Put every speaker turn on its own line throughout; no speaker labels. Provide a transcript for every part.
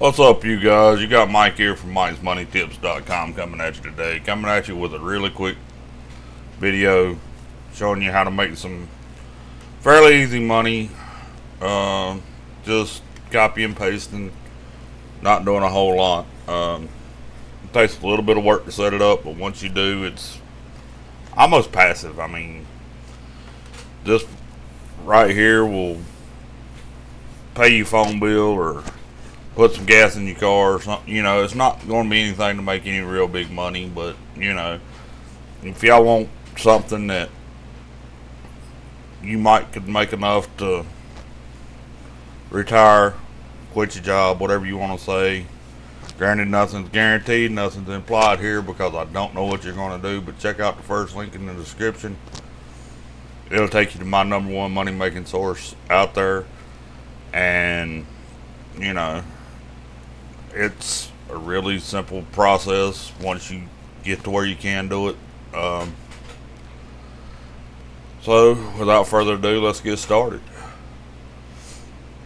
What's up, you guys? You got Mike here from Mike'sMoneyTips.com coming at you today. Coming at you with a really quick video showing you how to make some fairly easy money. Just copy and pasting, not doing a whole lot. It takes a little bit of work to set it up, but once you do, it's almost passive. I mean, this right here will pay your phone bill or put some gas in your car or something. You know, it's not going to be anything to make any real big money, but you know, if y'all want something that you could make enough to retire, quit your job, whatever you want to say. Granted, nothing's guaranteed, nothing's implied here because I don't know what you're going to do, but check out the first link in the description. It'll take you to my number one money making source out there, and you know, it's a really simple process once you get to where you can do it. So without further ado, let's get started.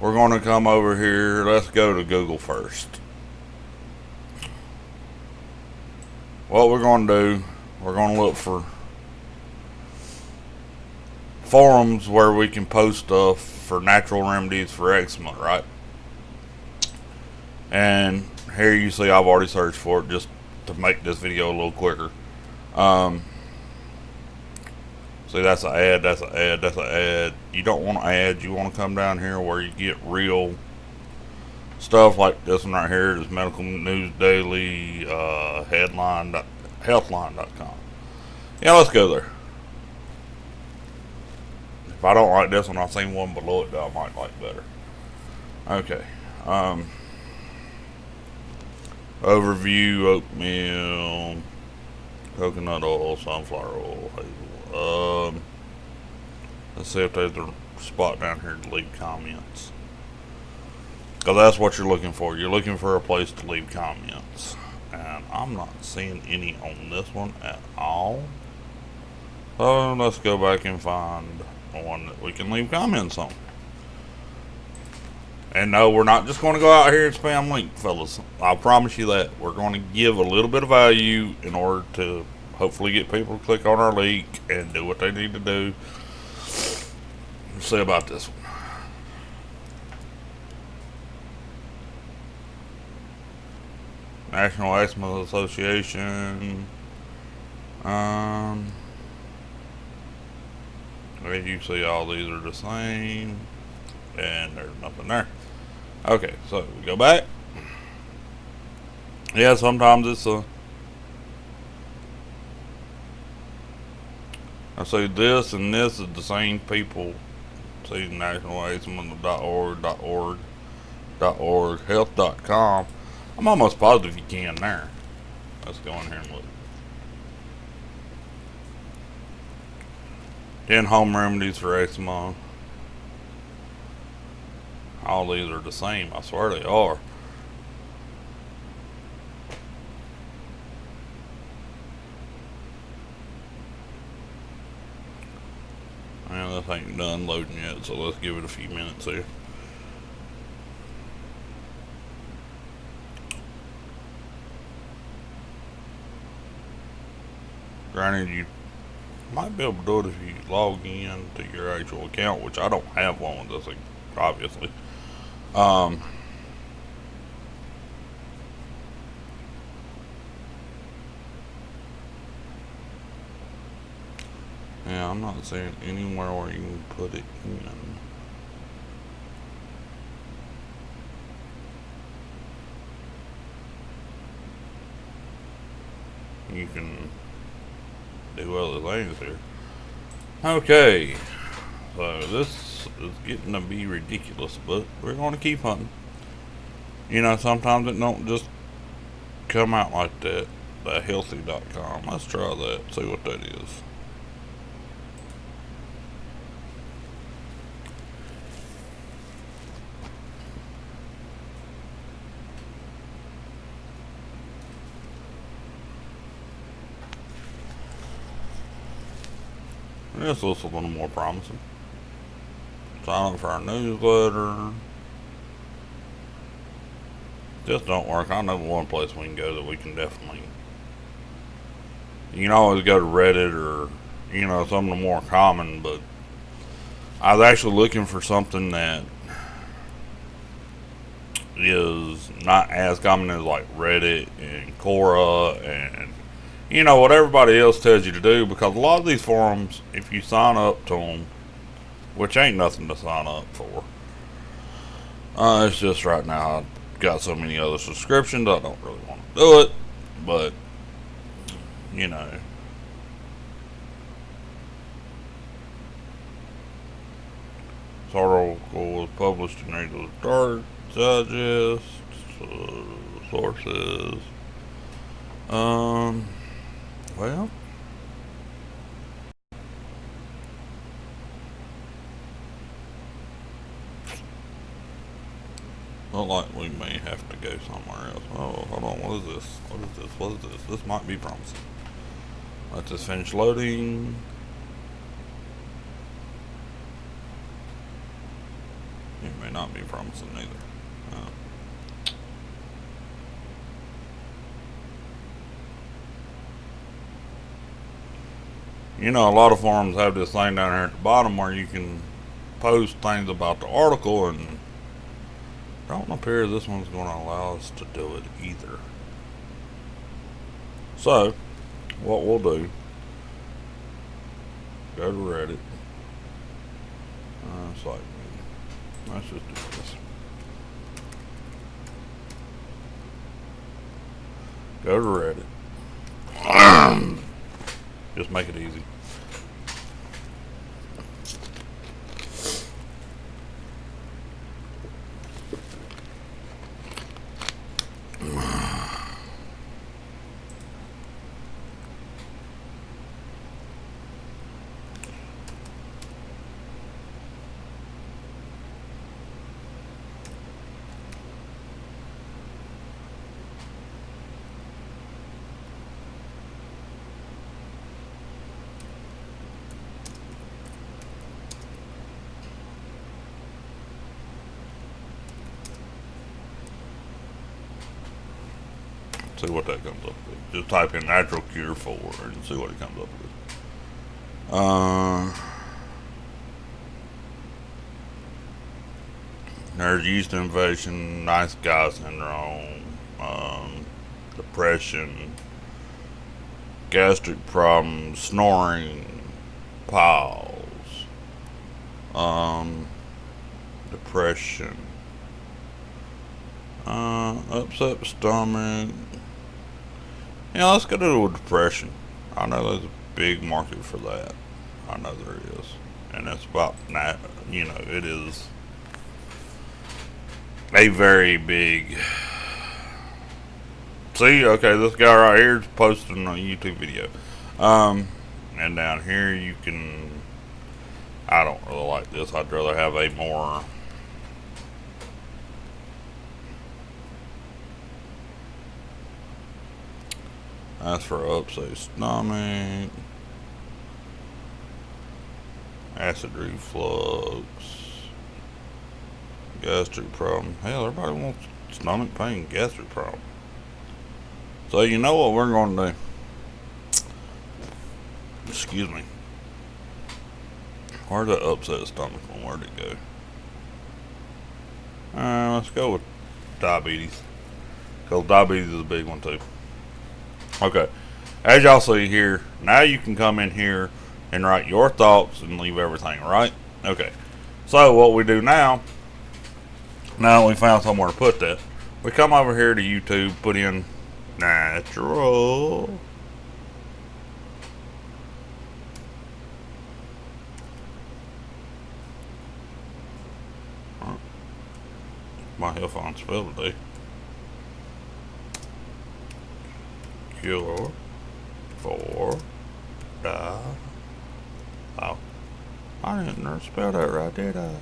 We're going to come over here. Let's go to Google first. What we're going to do, we're going to look for forums where we can post stuff for natural remedies for eczema, right? And here you see I've already searched for it just to make this video a little quicker. See, that's an ad, that's an ad, that's an ad. You don't want ads. You want to come down here where you get real stuff like this one right here. This Medical News Daily, healthline.com. Yeah, let's go there. If I don't like this one, I'll see one below it that I might like better. Okay. Overview, oatmeal, coconut oil, sunflower oil, hazel. Let's see if there's a spot down here to leave comments. Because that's what you're looking for. You're looking for a place to leave comments. And I'm not seeing any on this one at all. So let's go back and find one that we can leave comments on. And no, we're not just going to go out here and spam link, fellas. I promise you that. We're going to give a little bit of value in order to hopefully get people to click on our link and do what they need to do. Let's see about this one. National Eczema Association. As you see, all these are the same. And there's nothing there. Okay, so we go back. Yeah, sometimes it's I say this and this is the same people. See, National Eczema.org, health.com. I'm almost positive you can there. Let's go in here and look. 10 home remedies for eczema. All these are the same. I swear they are. And this ain't done loading yet, so let's give it a few minutes here. Granted, you might be able to do it if you log in to your actual account, which I don't have one with this, obviously. Yeah, I'm not seeing anywhere where you can put it in. You can do other things here. Okay, so this is getting to be ridiculous, but we're going to keep hunting. You know, sometimes it don't just come out like that. Healthy.com. Let's try that, see what that is. This looks a little more promising. Sign up for our newsletter. just don't work. I know one place we can go that we can definitely. You can always go to Reddit or some of the more common, but I was actually looking for something that is not as common as like Reddit and Quora and what everybody else tells you to do, because a lot of these forums, if you sign up to them, which ain't nothing to sign up for, it's just right now I've got so many other subscriptions I don't really want to do it, but you know. This article was published in Reader's Digest, sources. Well, look like we may have to go somewhere else. Oh, hold on. What is this? What is this? What is this? This might be promising. Let this finish loading. It may not be promising either. A lot of forums have this thing down here at the bottom where you can post things about the article, and don't appear this one's going to allow us to do it either. So, what we'll do, go to Reddit. It's like, let's just do this. Go to Reddit. Just make it easy. See what that comes up with. Just type in natural cure for and see what it comes up with. There's yeast infection, nice guy syndrome, depression, gastric problems, snoring, piles, depression, upset stomach. Yeah, let's go to depression. I know there's a big market for that. I know there is. And it's about, it is a very big. See, okay, this guy right here is posting a YouTube video. And down here you can, I don't really like this. I'd rather have a more that's for upset stomach, acid reflux, gastric problem. Hell, everybody wants stomach pain, gastric problem. So you know what we're going to do? Excuse me. Where'd the upset stomach one? Where'd it go? Let's go with diabetes. Because diabetes is a big one too. Okay. As y'all see here, now you can come in here and write your thoughts and leave everything, right? Okay. So what we do now that we found somewhere to put that, we come over here to YouTube, put in natural. My headphones fell today. Cure for oh, I didn't spell that right, did I?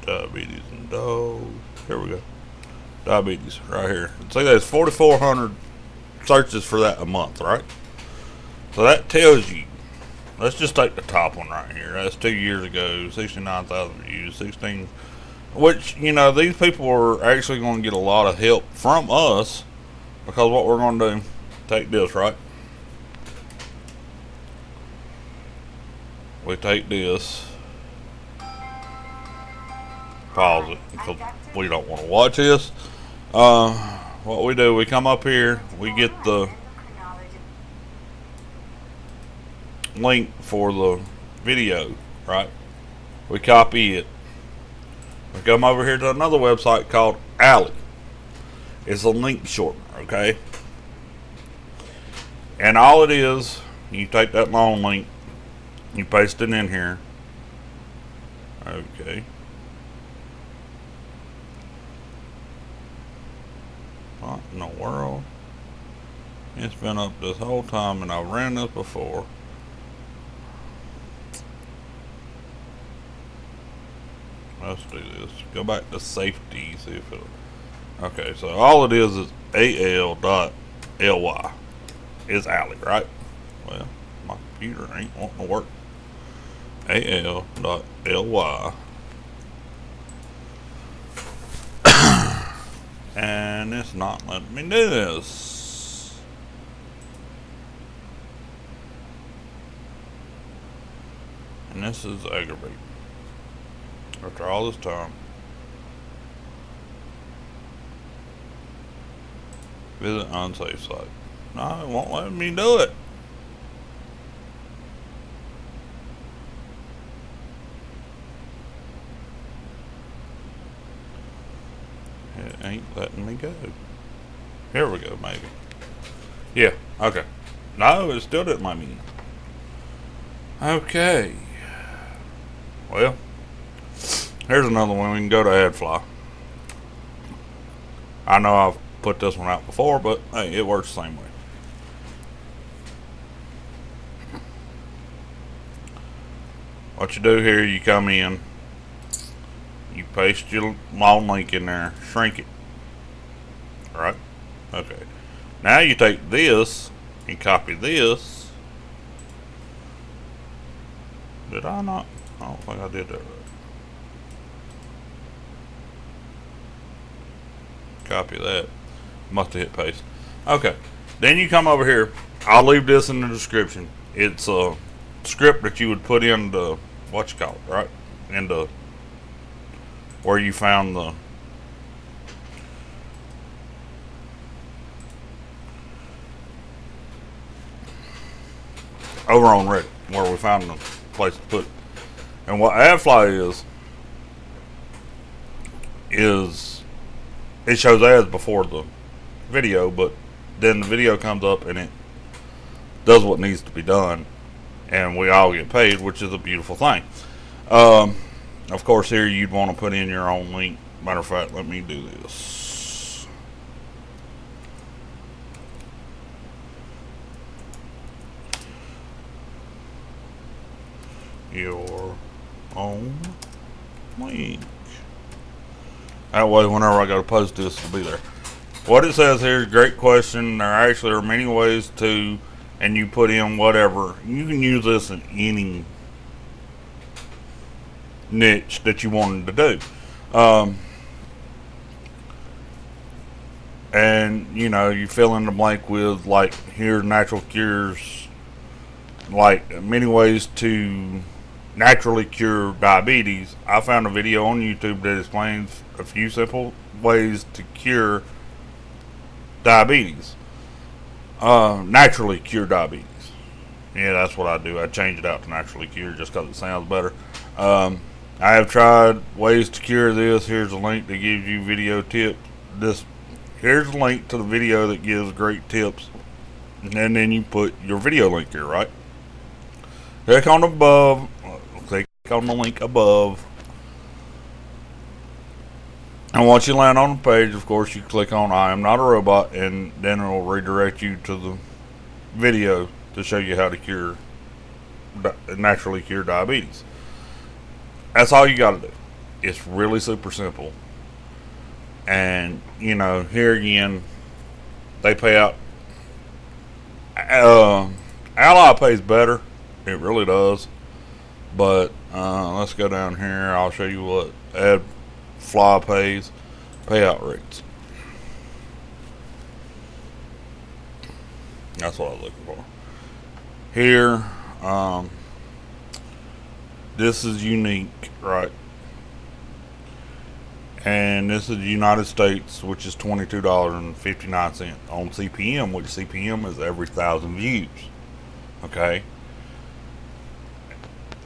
Diabetes and dogs. Here we go. Diabetes right here. See, that's 4,400 searches for that a month, right? So that tells you. Let's just take the top one right here. That's 2 years ago, 69,000 views, 16. Which, you know, these people are actually going to get a lot of help from us, because what we're going to do, take this, right? We take this, pause it, because we don't want to watch this. What we do, we come up here, we get the link for the video, right? We copy it. We come over here to another website called Ally. It's a link shortener, okay? And all it is, you take that long link, you paste it in here. Okay. What in the world? It's been up this whole time and I ran this before. Let's do this. Go back to safety, see if it'll. Okay, so all it is al.ly. It's Ally, right? Well, my computer ain't wanting to work. al.ly. And it's not letting me do this. And this is aggravating. After all this time. Visit unsafe site. No, it won't let me do it. It ain't letting me go. Here we go, maybe. Yeah, okay. No, it still didn't let me. Okay. Well, here's another one. We can go to AdFly. I know I've put this one out before, but hey, it works the same way. What you do here, you come in, you paste your long link in there, shrink it. Alright? Okay. Now you take this and copy this. Did I not? I don't think I did that right. Copy that. Must have hit paste. Okay. Then you come over here. I'll leave this in the description. It's a script that you would put in the, what you call it, right? In the, where you found the, over on Reddit, where we found the place to put it. And what AdFly is it shows ads before the video, but then the video comes up and it does what needs to be done, and we all get paid, which is a beautiful thing. Of course, here you'd want to put in your own link. Matter of fact, let me do this. Your own link. That way, whenever I go to post this, it'll be there. What it says here is a great question. There actually are many ways to, and you put in whatever. You can use this in any niche that you wanted to do. And, you know, you fill in the blank with, like, here's natural cures, like, many ways to naturally cure diabetes. I found a video on YouTube that explains a few simple ways to cure diabetes. Naturally cure diabetes. Yeah, that's what I do. I change it out to naturally cure just because it sounds better. I have tried ways to cure this. Here's a link that gives you video tips. Here's a link to the video that gives great tips. And then you put your video link here, right? Click on the link above. And once you land on the page, of course, you click on I am not a robot, and then it will redirect you to the video to show you how to naturally cure diabetes. That's all you got to do. It's really super simple. And, you know, here again, they pay out Ally pays better. It really does. But let's go down here. I'll show you what AdFly pays. Payout rates. That's what I was looking for. Here, this is unique, right? And this is the United States, which is $22.59 on CPM, which CPM is every 1,000 views. Okay?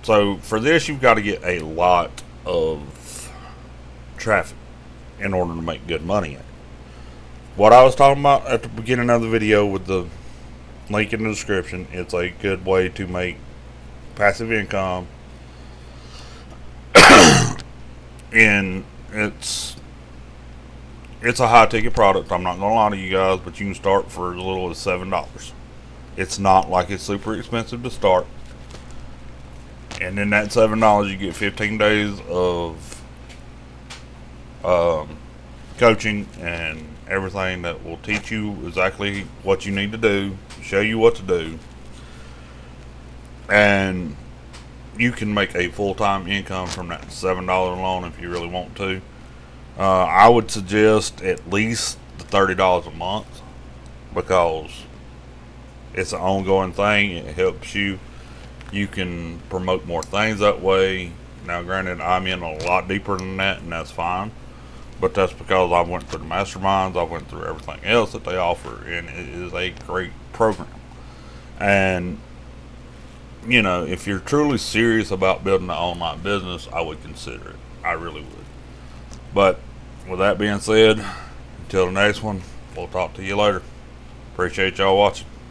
So for this, you've got to get a lot of traffic in order to make good money at it. What I was talking about at the beginning of the video with the link in the description, it's a good way to make passive income, and it's a high ticket product. I'm not gonna lie to you guys, but you can start for as little as $7. It's not like it's super expensive to start, and in that $7 you get 15 days of coaching and everything that will teach you exactly what you need to do, show you what to do, and you can make a full-time income from that $7 alone if you really want to. I would suggest at least the $30 a month, because it's an ongoing thing. It helps you. You can promote more things that way. Now, granted, I'm in a lot deeper than that, and that's fine. But that's because I went through the masterminds. I went through everything else that they offer, and it is a great program. And you know, if you're truly serious about building an online business, I would consider it. I really would. But with that being said, until the next one, we'll talk to you later. Appreciate y'all watching.